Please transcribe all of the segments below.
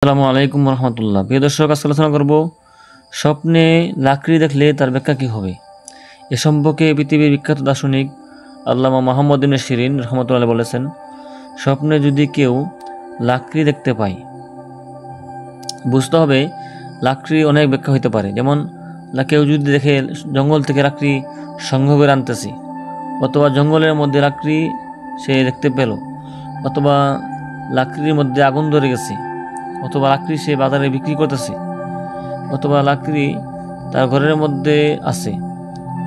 আসসালামু আলাইকুম রহমতুল্লাহ। প্রিয় দর্শক, আজকে আলোচনা করব স্বপ্নে লাকড়ি দেখলে তার ব্যাখ্যা কী হবে। এ সম্পর্কে পৃথিবীর বিখ্যাত দার্শনিক আল্লামা মুহাম্মদ ইবনে সিরিন রহমতুল্লাহ বলেছেন, স্বপ্নে যদি কেউ লাকড়ি দেখতে পায়, বুঝতে হবে লাকড়ি অনেক ব্যাখ্যা হইতে পারে। যেমন কেউ যদি দেখে জঙ্গল থেকে লাকড়ি সংগ্রহ করে আনতেছি, অথবা জঙ্গলের মধ্যে লাকড়ি সে দেখতে পেল, অথবা লাকড়ির মধ্যে আগুন ধরে গেছে, অথবা লাকড়ি সে বাজারে বিক্রি করতেছে, অথবা লাকড়ি তার ঘরের মধ্যে আছে,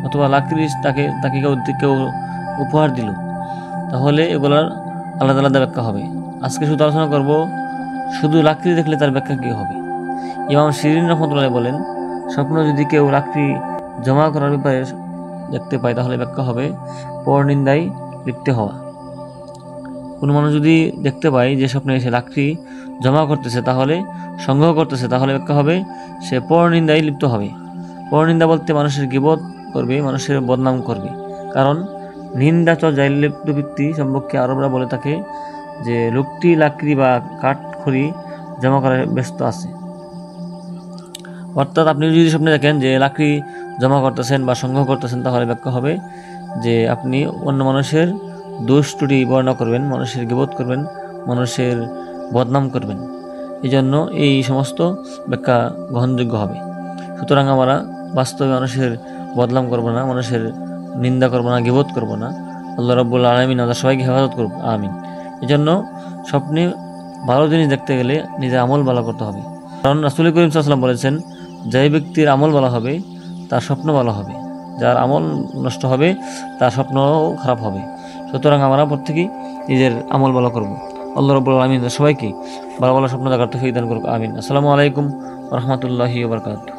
অথবা লাকড়ি তাকে কেউ উপহার দিল, তাহলে এগুলার আলাদা আলাদা ব্যাখ্যা হবে। আজকে শুধু আলোচনা করব শুধু লাকড়ি দেখলে তার ব্যাখ্যা কী হবে। ইমাম সিরিন রহমতুল্লাহ বলেন, স্বপ্ন যদি কেউ লাকড়ি জমা করার ব্যাপারে দেখতে পায়, তাহলে ব্যাখ্যা হবে পরনিন্দায় লিপ্ত হওয়া। কোনো মানুষ যদি দেখতে পায় যে স্বপ্নে সে লাকড়ি জমা করতেছে, তাহলে সংগ্রহ করতেছে, তাহলে ব্যাখ্যা হবে সে পরনিন্দায় লিপ্ত হবে। পরনিন্দা বলতে মানুষের গীবত করবে, মানুষের বদনাম করবে। কারণ নিন্দা চর্যায় লিপ্ত ব্যক্তি সম্পর্কে আরবরা বলে থাকে যে লোকটি লাকড়ি বা কাঠখড়ি জমা করার ব্যস্ত আছে। অর্থাৎ আপনি যদি স্বপ্নে দেখেন যে লাকড়ি জমা করতেছেন বা সংগ্রহ করতেছেন, তাহলে ব্যাখ্যা হবে যে আপনি অন্য মানুষের দোষ ত্রুটি বর্ণনা করবেন, মানুষের গীবত করবেন, মানুষের বদনাম করবেন। এই জন্য এই সমস্ত ব্যাখ্যা গ্রহণযোগ্য হবে। সুতরাং আমরা বাস্তবে মানুষের বদনাম করব না, মানুষের নিন্দা করব না, গীবত করব না। আল্লাহ রাব্বুল আলামিন আমাদের সবাইকে হেফাজত করুক, আমিন। এই জন্য স্বপ্নে ভালো জিনিস দেখতে গেলে নিজের আমল ভালো করতে হবে। কারণ রাসূল করিম সাল্লাল্লাহু আলাইহি ওয়াসাল্লাম বলেছেন, যে ব্যক্তির আমল ভালো হবে তার স্বপ্ন ভালো হবে, যার আমল নষ্ট হবে তার স্বপ্নও খারাপ হবে। সুতরাং আমরা প্রত্যেকেই নিজের আমল ভালো করব। আল্লাহ রাব্বুল আলামিন সবাইকে ভালো ভালো স্বপ্ন দেখার তৌফিক দান করুক, আমিন। আসসালামু আলাইকুম ওয়া রাহমাতুল্লাহি ওয়া বারাকাতুহু।